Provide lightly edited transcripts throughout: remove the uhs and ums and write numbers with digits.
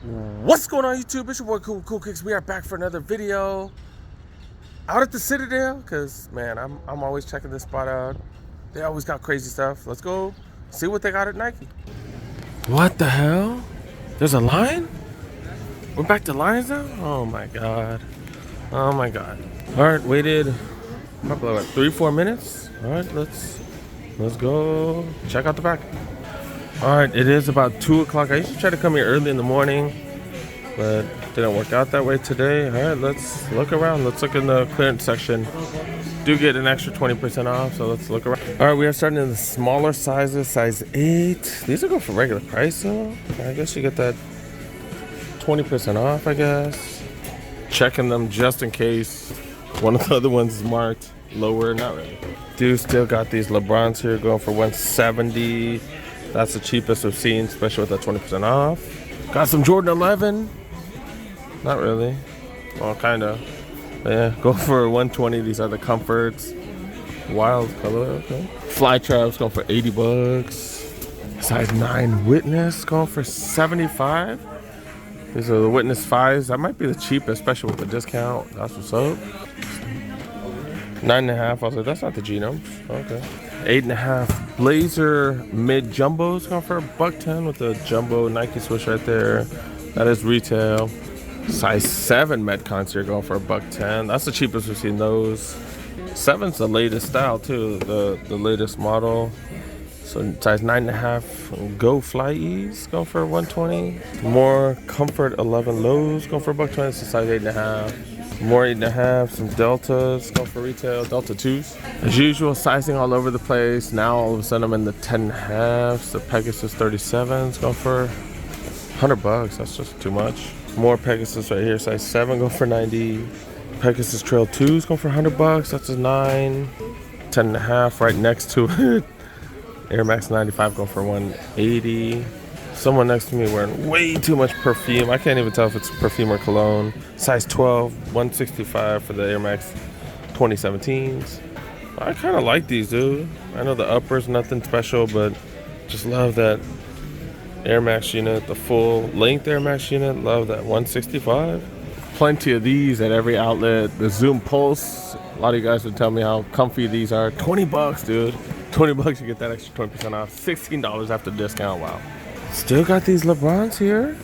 What's going on YouTube? It's your boy Cool Kicks. We are back for another video out at the Citadel because man, I'm always checking this spot out. They always got crazy stuff. Let's go see what they got at Nike. What the hell? There's a line? We're back to lines now? Oh my god. Oh my god. Alright, waited probably like 3-4 minutes. Alright, let's go check out the back. Alright, it is about 2 o'clock. I usually try to come here early in the morning, but didn't work out that way today. Alright, let's look around. Let's look in the clearance section. Do get an extra 20% off, so let's look around. Alright, we are starting in the smaller sizes, size 8. These are going for regular price though. I guess you get that 20% off, I guess. Checking them just in case one of the other ones is marked lower. Not really. Dude, still got these LeBrons here going for 170. That's the cheapest we've seen, especially with that 20% off. Got some Jordan 11. Not really. Well, kind of. Yeah, go for 120. These are the comforts. Wild color. Okay. Fly Traps going for 80 bucks. Size 9 Witness going for 75. These are the Witness 5s. That might be the cheapest, especially with the discount. That's what's up. 9.5. I was like, that's not the genomes. Okay. 8.5 Blazer mid jumbos going for $110 with the jumbo Nike swoosh right there. That is retail. Size 7 Metcons here going for $110. That's the cheapest we've seen those. 7's the latest style too, the latest model. So size 9.5 Go Fly Ease going for $120. More Comfort 11 Lows going for $120. It's size 8.5. More 8.5, some Deltas going for retail, Delta 2s. As usual, sizing all over the place. Now all of a sudden I'm in the 10.5s. The Pegasus 37s going for $100. That's just too much. More Pegasus right here, size 7 going for 90. Pegasus Trail 2s going for $100. That's a 9. 10.5 right next to it. Air Max 95 going for 180. Someone next to me wearing way too much perfume. I can't even tell if it's perfume or cologne. Size 12, 165 for the Air Max 2017s. I kind of like these, dude. I know the upper's nothing special, but just love that Air Max unit, the full length Air Max unit. Love that 165. Plenty of these at every outlet. The Zoom Pulse. A lot of you guys would tell me how comfy these are. 20 bucks, dude. 20 bucks, you get that extra 20% off. $16 after discount. Wow. Still got these LeBrons here.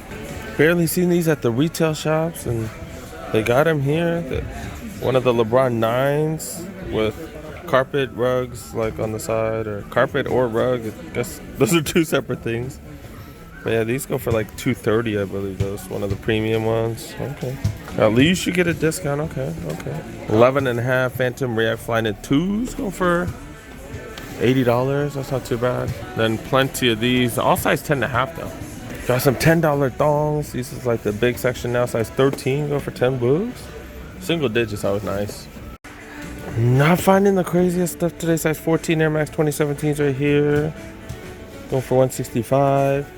Barely seen these at the retail shops, and they got them here. One of the LeBron 9s with carpet rugs like on the side, or carpet or rug. I guess those are two separate things. But yeah, these go for like $230, I believe. Those one of the premium ones. Okay. At least you get a discount. Okay. 11.5 Phantom React Flyknit 2s go for $80. That's not too bad. Then plenty of these, all size 10.5 though. Got some $10 thongs. This is like the big section now. Size 13 go for 10 bucks. Single digits always nice. Not finding the craziest stuff today. Size 14 Air Max 2017s right here. Going for 165.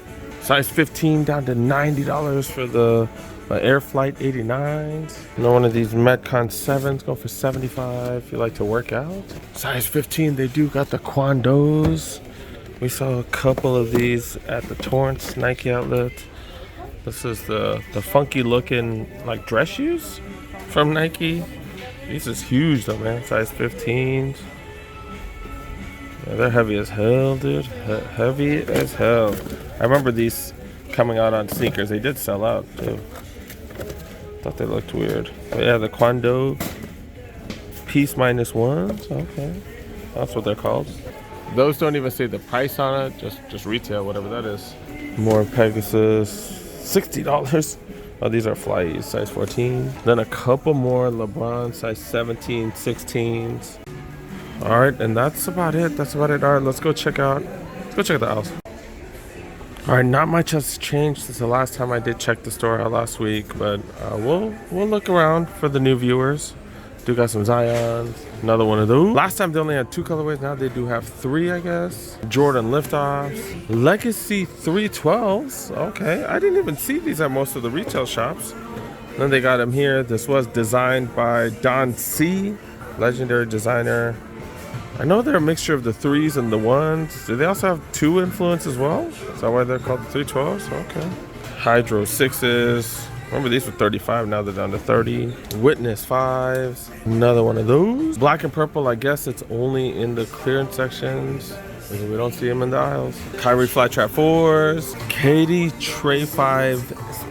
Size 15 down to $90 for the Air Flight 89s. Another one of these Metcon 7s go for 75 if you like to work out. Size 15, they do got the Quandos. We saw a couple of these at the Torrance Nike outlet. This is the funky looking like dress shoes from Nike. These is huge though, man. Size 15s. Yeah, they're heavy as hell, dude. Heavy as hell. I remember these coming out on sneakers. They did sell out too. Thought they looked weird. But yeah, the Quando Peace -1s. Okay, that's what they're called. Those don't even say the price on it. Just retail, whatever that is. More Pegasus, $60. Oh, these are Flys, size 14. Then a couple more LeBron, size 17, 16s. All right, and that's about it. All right, let's go check out the house. All right, not much has changed since the last time I did check the store out last week, but we'll look around for the new viewers. Do got some Zions, another one of those. Last time they only had 2 colorways. Now they do have 3, I guess. Jordan Liftoffs, Legacy 312s. Okay, I didn't even see these at most of the retail shops. Then they got them here. This was designed by Don C, legendary designer. I know they're a mixture of the 3s and the 1s. Do they also have 2 influence as well? Is that why they're called the 312s? Okay. Hydro 6s. Remember these were 35, now they're down to 30. Witness 5s. Another one of those. Black and purple, I guess it's only in the clearance sections. We don't see them in the aisles. Kyrie Flytrap 4s. Katie Trey 5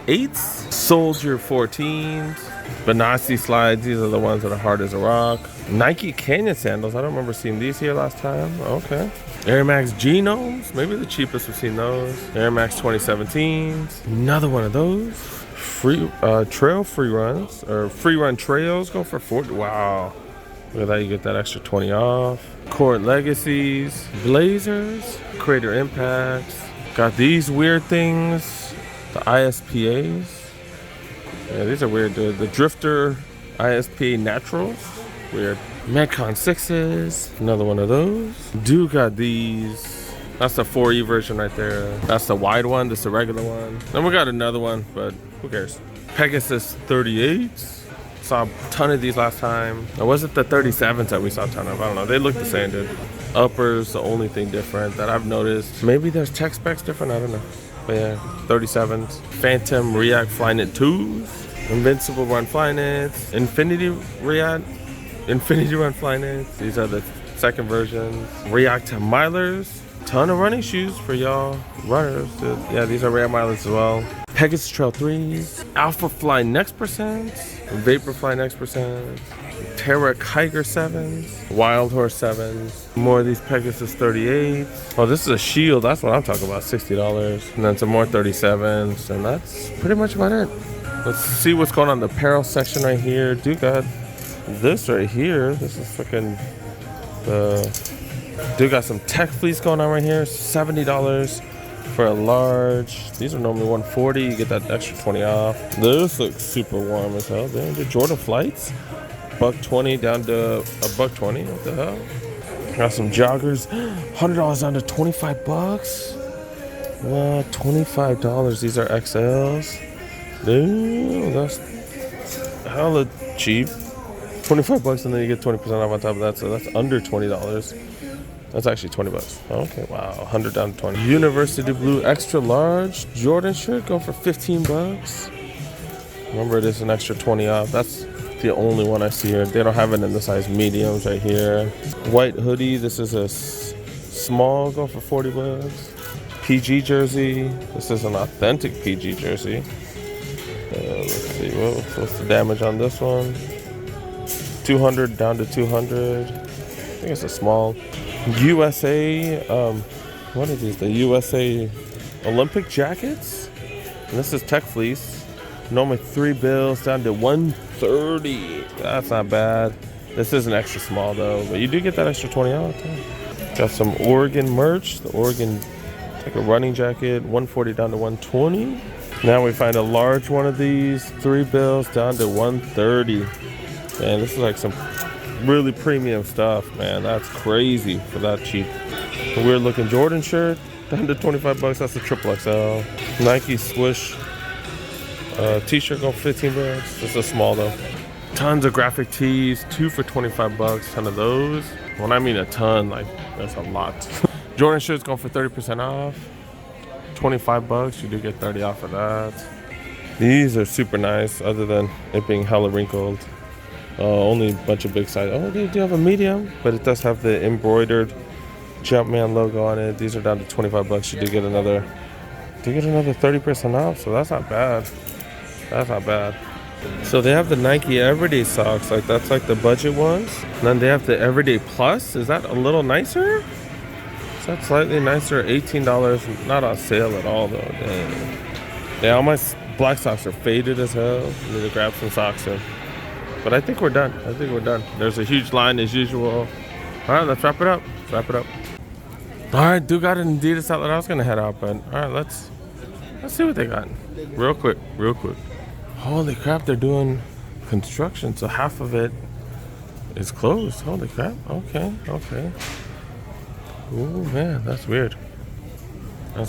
8s. Soldier 14s. Benassi slides, these are the ones that are hard as a rock. Nike Canyon sandals, I don't remember seeing these here last time. Okay. Air Max Genomes, maybe the cheapest we've seen those. Air Max 2017s. Another one of those. Free trail free runs, or free run trails go for 40. Wow. Look at that, you get that extra 20 off. Court Legacies, Blazers, Crater Impacts. Got these weird things, the ISPAs. Yeah, these are weird. The Drifter ISPA Naturals, weird. Metcon 6s, another one of those. Do got these. That's the 4E version right there. That's the wide one, this is the regular one. Then we got another one, but who cares? Pegasus 38s. Saw a ton of these last time. Or was it the 37s that we saw a ton of? I don't know. They look the same, dude. Uppers, the only thing different that I've noticed. Maybe there's tech specs different, I don't know. But yeah, 37s. Phantom React Flyknit 2s. Invincible Run Flyknits. Infinity Run Flyknits. These are the second versions. React Milers. Ton of running shoes for y'all runners. Yeah, these are React Milers as well. Pegasus Trail 3s. Alpha Fly Next Percent. Vaporfly Next Percent. Terra Kiger 7s. Wild Horse 7s. More of these Pegasus 38s. Oh, this is a shield. That's what I'm talking about. $60. And then some more 37s. And that's pretty much about it. Let's see what's going on in the apparel section right here. Dude got this right here. This is freaking dude got some tech fleece going on right here. $70 for a large. These are normally $140. You get that extra 20 off. This looks super warm as hell. Damn, the Jordan Flights. $120 down to $120. What the hell? Got some joggers. $100 down to $25. What? $25. These are XLs. Dude, that's hella cheap. $25 and then you get 20% off on top of that, so that's under $20. That's actually $20. Okay, wow, 100 down to 20. University Blue Extra Large Jordan shirt going for $15. Remember, it is an extra 20 off. That's the only one I see here. They don't have it in the size mediums right here. White hoodie. This is a small, going for $40. PG jersey. This is an authentic PG jersey. Let's see, what's the damage on this one? 200 down to 200. I think it's a small. USA, what are these? The USA Olympic jackets. And this is tech fleece. Normally $3 down to $130. That's not bad. This is an extra small though, but you do get that extra 20 off. Got some Oregon merch. The Oregon, like a running jacket, $140 down to $120. Now we find a large one of these, $3 down to $130. Man, this is like some really premium stuff, man. That's crazy for that cheap. A weird looking Jordan shirt, down to $25. That's a XXL. Nike Swish t-shirt going for $15. This is a small though. Tons of graphic tees, 2 for $25. Ton of those. When I mean a ton, like that's a lot. Jordan shirts going for 30% off. $25. You do get 30 off of that. These are super nice, other than it being hella wrinkled. Only a bunch of big size. Oh, they do have a medium, but it does have the embroidered Jumpman logo on it. These are down to $25. You do get another 30% off, so that's not bad. That's not bad. So they have the Nike Everyday socks, like that's like the budget ones. And then they have the Everyday Plus. Is that a little nicer? Is that slightly nicer? $18. Not on sale at all though. Dang. Yeah, all my black socks are faded as hell. I need to grab some socks in. But I think we're done. There's a huge line as usual. All right, let's wrap it up. All right, do got an Adidas outlet. I was gonna head out, but all right, let's see what they got. Real quick. Holy crap, they're doing construction, so half of it is closed. Holy crap. Okay. Oh man, that's weird. All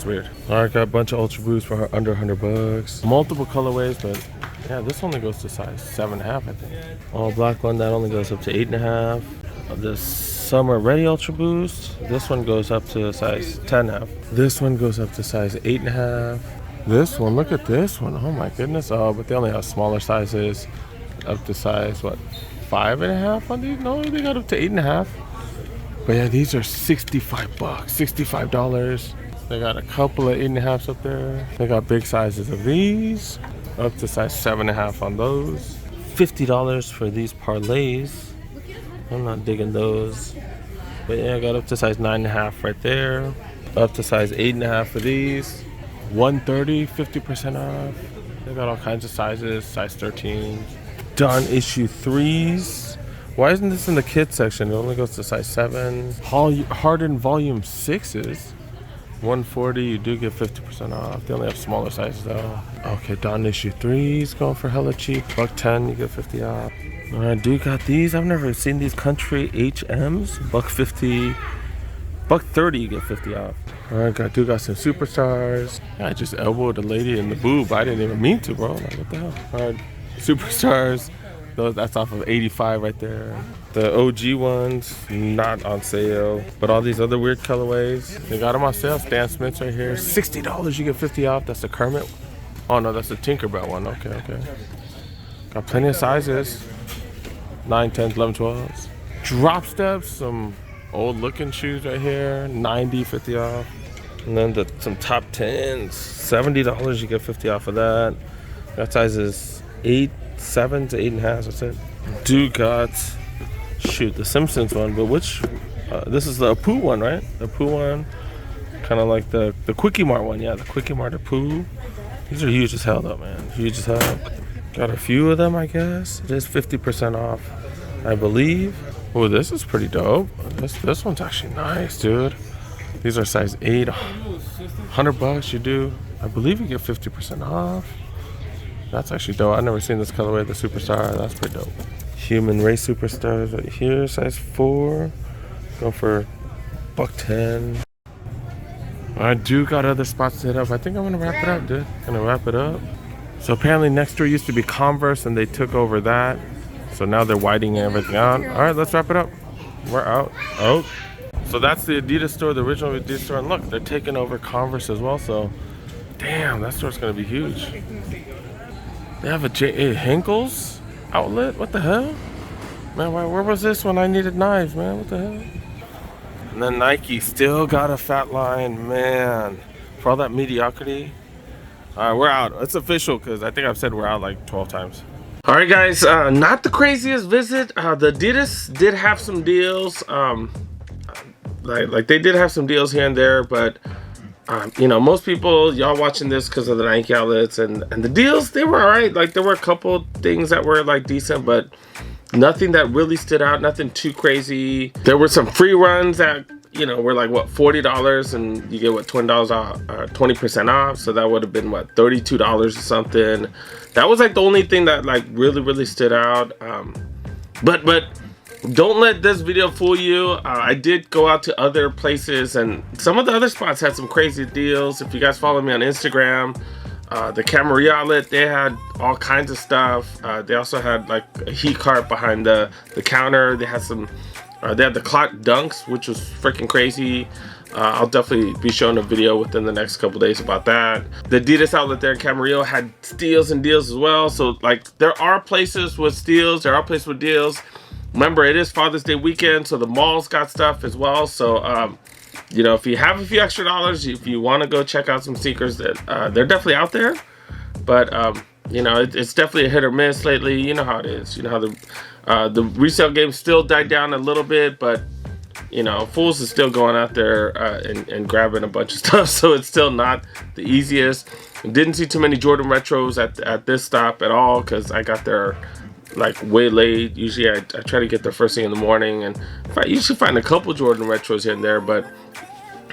right, got a bunch of Ultra Boosts for under $100. Multiple colorways, but yeah, this only goes to size 7.5, I think. All black one, that only goes up to 8.5. This Summer Ready Ultra Boost, this one goes up to size 10.5. This one goes up to size 8.5. This one, look at this one. Oh my goodness. Oh, but they only have smaller sizes, up to size what, 5.5 on these? No, they got up to 8.5. But yeah, these are 65 bucks, $65. They got a couple of 8.5s up there. They got big sizes of these, up to size 7.5 on those. $50 for these parlays. I'm not digging those. But yeah, I got up to size 9.5 right there. Up to size 8.5 for these. 130, 50% off. They got all kinds of sizes, size 13. Done issue 3s. Why isn't this in the kids section? It only goes to size 7. Hardened volume 6s. 140, you do get 50% off. They only have smaller sizes though. Okay, Dawn issue 3s going for hella cheap. $110, you get 50 off. I do got these. I've never seen these country HMs. $150. $130, you get 50 off. Alright, I do got some superstars. Yeah, I just elbowed a lady in the boob. I didn't even mean to, bro. Like, what the hell? Alright, superstars. That's off of 85 right there. The OG ones, not on sale. But all these other weird colorways, they got them on sale. Stan Smith's right here. $60, you get 50 off. That's the Kermit. Oh no, that's the Tinkerbell one. Okay, okay. Got plenty of sizes. 9, 10s, 11, 12s. Drop steps, some old looking shoes right here. 90, 50 off. And then some top 10s. $70, you get 50 off of that. That size is 8, 7 to 8.5. That's it. Do got, shoot, the Simpsons one, but which? This is the Apu one, right? The Apu one, kind of like the Quickie Mart one. Yeah, the Quickie Mart Apu. These are huge as hell, though, man. Huge as hell. Got a few of them, I guess. It is 50% off, I believe. Oh, this is pretty dope. This one's actually nice, dude. These are size 8. $100 you do. I believe you get 50% off. That's actually dope. I've never seen this colorway, the Superstar. That's pretty dope. Human Race Superstars right here, size 4. Go for $110. I do got other spots to hit up. I think I'm gonna wrap it up, dude. Gonna wrap it up. So apparently next door used to be Converse and they took over that. So now they're widening everything out. All right, let's wrap it up. We're out. Oh, so that's the Adidas store, the original Adidas store. And look, they're taking over Converse as well. So, damn, that store's gonna be huge. They have a J.A. Henkel's outlet? What the hell? Man, where was this when I needed knives, man? What the hell? And then Nike still got a fat line, man. For all that mediocrity. All right, we're out. It's official because I think I've said we're out like 12 times. All right, guys, not the craziest visit. The Adidas did have some deals. Like they did have some deals here and there, but you know, most people, y'all watching this because of the Nike outlets and the deals, they were all right. Like there were a couple things that were like decent, but nothing that really stood out, nothing too crazy. There were some free runs that, you know, were like what, $40 and you get what, $20 off, 20% off. So that would have been what, $32 or something. That was like the only thing that like really stood out. But don't let this video fool you. I did go out to other places and some of the other spots had some crazy deals. If you guys follow me on Instagram, the Camarillo outlet, they had all kinds of stuff. They also had like a heat cart behind the counter. They had some, they had the clock dunks, which was freaking crazy. I'll definitely be showing a video within the next couple days about that. The Adidas outlet there in Camarillo had steals and deals as well. So like there are places with steals, there are places with deals. Remember, it is Father's Day weekend, so the malls got stuff as well. So you know, if you have a few extra dollars, if you want to go check out some sneakers, that they're definitely out there. But you know, it's definitely a hit or miss lately. You know how it is. You know how the resale game still died down a little bit, but you know, fools is still going out there and grabbing a bunch of stuff. So it's still not the easiest. Didn't see too many Jordan retros at this stop at all because I got there like way late. Usually I try to get there first thing in the morning, and I usually find a couple Jordan retros here and there, but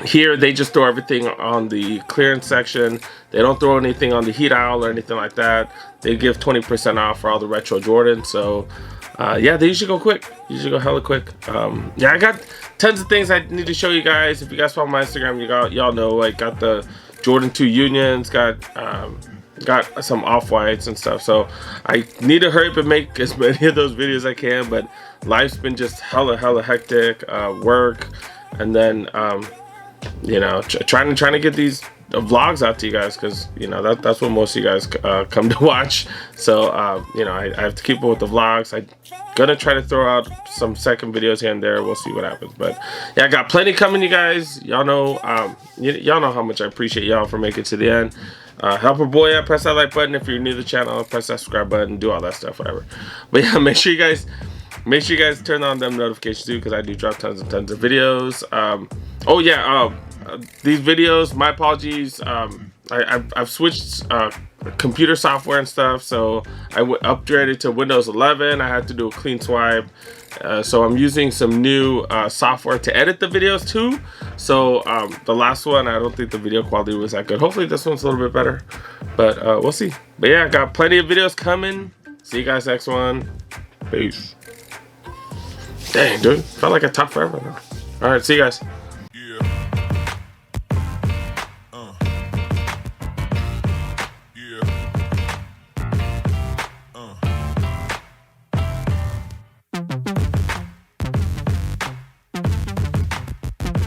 here they just throw everything on the clearance section. They don't throw anything on the heat aisle or anything like that. They give 20% off for all the retro Jordan. So yeah, they usually go quick. Usually go hella quick. Yeah, I got tons of things I need to show you guys. If you guys follow my Instagram, y'all know I got the Jordan 2 Unions, got some off-whites and stuff. So I need to hurry up and make as many of those videos as I can, but life's been just hella hectic, work, and then you know, trying to get these vlogs out to you guys, because you know that's what most of you guys come to watch. So you know, I have to keep up with the vlogs. I'm gonna try to throw out some second videos here and there. We'll see what happens. But yeah, I got plenty coming, you guys. Y'all know y'all know how much I appreciate y'all for making it to the end. Help a boy out, press that like button. If you're new to the channel, press that subscribe button, do all that stuff, whatever. But yeah, make sure you guys turn on them notifications too, because I do drop tons and tons of videos. Oh yeah, these videos, my apologies. I've switched computer software and stuff, so I upgraded to Windows 11. I had to do a clean swipe, so I'm using some new software to edit the videos too. So the last one, I don't think the video quality was that good. Hopefully this one's a little bit better, but we'll see. But yeah, I got plenty of videos coming. See you guys next one. Peace. Dang, dude, felt like I talked forever now. All right, see you guys.